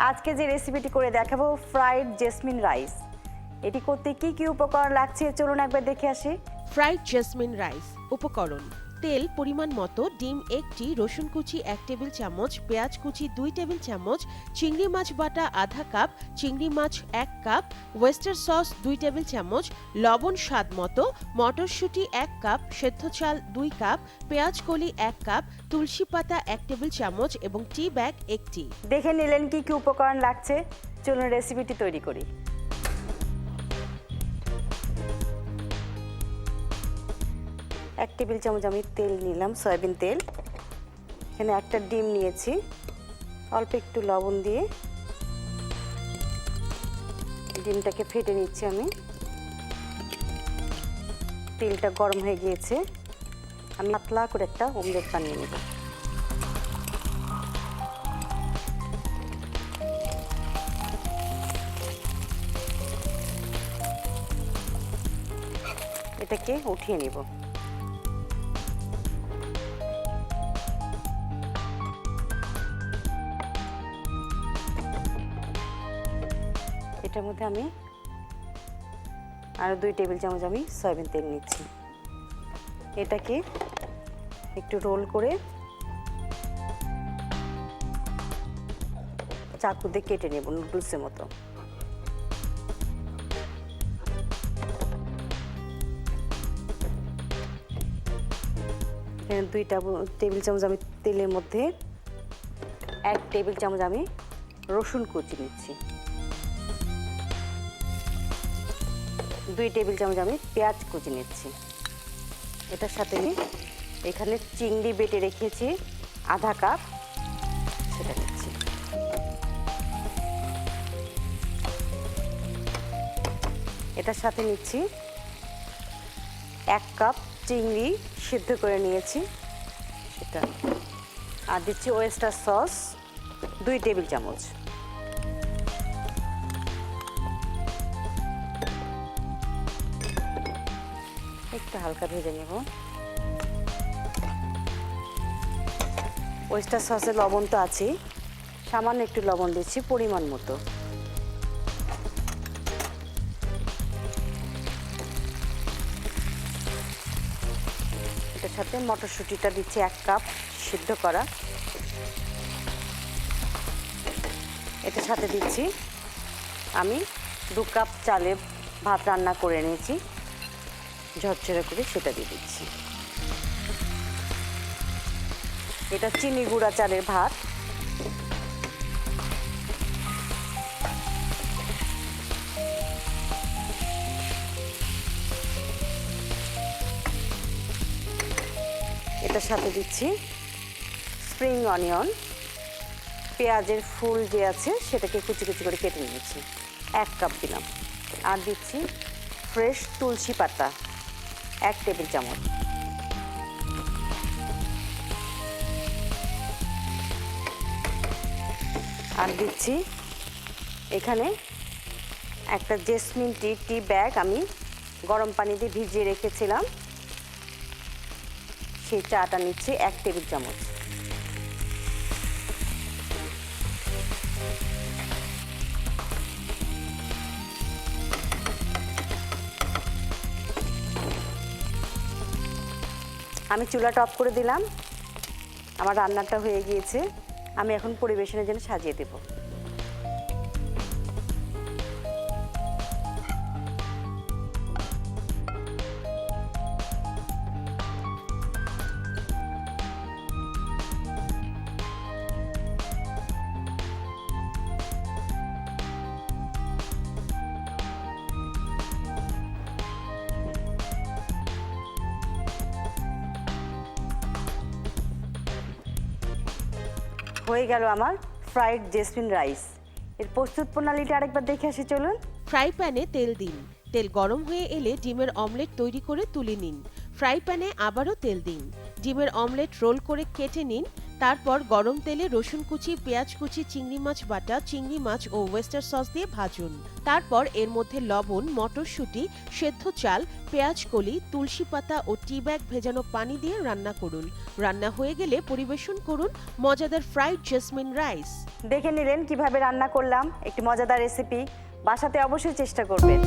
আজকে যে রেসিপিটি করে দেখাবো ফ্রাইড জেসমিন রাইস। এটি করতে কি কি উপকরণ লাগছে চলুন একবার দেখে আসি। Fried jasmine rice. উপকরণ: তেল পরিমাণ মতো, ডিম 1টি, রসুন কুচি 1 টেবিল চামচ, পেঁয়াজ কুচি 2 টেবিল চামচ, চিংড়ি মাছ বাটা আধা কাপ, চিংড়ি মাছ 1 কাপ, ওয়েস্টার সস 2 টেবিল চামচ, লবণ স্বাদ মতো, মটরশুঁটি 1 কাপ, সেদ্ধ চাল 2 কাপ, পেঁয়াজ কলি 1 কাপ, তুলসী পাতা 1 টেবিল চামচ এবং টি ব্যাগ 1টি। দেখে নিলেন কি কি উপকরণ লাগছে, চলুন রেসিপিটি তৈরি করি। এক টেবিল চামচ আমি তেল নিলাম, সয়াবিন তেল। এখানে একটা ডিম নিয়েছি, অল্প একটু লবণ দিয়ে ডিমটাকে ফেটে নিচ্ছি আমি। তেলটা গরম হয়ে গিয়েছে, আমি পাতলা করে একটা অমলেট বানিয়ে নেব। এটাকে উঠিয়ে নেব। এটার মধ্যে আমি আরো 2 টেবিল চামচ আমি সয়াবিন তেল নিচ্ছি। এটাকে একটু রোল করে চাকু দিয়ে কেটে নেব নুডলসের মতো। এখানে 2 টেবিল চামচ আমি তেলের মধ্যে 1 টেবিল চামচ আমি রসুন কুচি নিচ্ছি। 2 টেবিল চামচ আমি পেঁয়াজ কুচি নিচ্ছি। এটার সাথে আমি এখানে চিংড়ি বেটে রেখেছি আধা কাপ, সেটা নিচ্ছি। এটার সাথে নিচ্ছি 1 কাপ চিংড়ি সিদ্ধ করে নিয়েছি সেটা, আর দিচ্ছি ওয়েস্টার সস 2 টেবিল চামচ। একটু হালকা ভেজে নেব। ওয়েস্টার সসে লবণ তো আছেই, সামান্য একটু লবণ দিচ্ছি পরিমাণ মতো। এটার সাথে মটরশুঁটিটা দিচ্ছি 1 কাপ সিদ্ধ করা। এটার সাথে দিচ্ছি আমি 2 কাপ চালের ভাত রান্না করে নিয়েছি, ঝরঝরে করে সেটা দিয়ে দিচ্ছি। এটা চিনি গুঁড়া চালের ভাত। এটার সাথে দিচ্ছি স্প্রিং অনিয়ন, পেঁয়াজের ফুল যে আছে সেটাকে কুচি কুচি করে কেটে নিয়েছি, 1 কাপ দিলাম। আর দিচ্ছি ফ্রেশ তুলসী পাতা 1 টেবিল চামচ। আর দিচ্ছি এখানে একটা জেসমিন টি ব্যাগ আমি গরম পানি দিয়ে ভিজিয়ে রেখেছিলাম, সেই চাটা নিচ্ছি 1 টেবিল চামচ। আমি চুলাটা অফ করে দিলাম, আমার রান্নাটা হয়ে গিয়েছে। আমি এখন পরিবেশনের জন্য সাজিয়ে দেব। হয়ে গেল আমার ফ্রাইড জেসমিন রাইস। এর প্রস্তুত প্রণালীটা আরেকবার দেখে আসি চলুন। ফ্রাই প্যানে তেল দিন। তেল গরম হয়ে এলে ডিমের অমলেট তৈরি করে তুলে নিন। ফ্রাই প্যানে আবারও তেল দিন। ডিমের অমলেট রোল করে কেটে নিন। তারপর গরম তেলে রসুন কুচি, পেঁয়াজ কুচি, চিংড়ি মাছ বাটা, চিংড়ি মাছ ও ওয়েস্টার সস দিয়ে ভাজুন। তারপর এর মধ্যে লবণ, মটরশুঁটি, সেদ্ধ চাল, পেঁয়াজ কলি, তুলসী পাতা ও টি ব্যাগ ভেজানো পানি দিয়ে রান্না করুন। রান্না হয়ে গেলে পরিবেশন করুন মজাদার ফ্রাইড জেসমিন রাইস। দেখে নিলেন কিভাবে রান্না করলাম, একটি মজাদার রেসিপি। বাসাতে অবশ্যই চেষ্টা করবেন।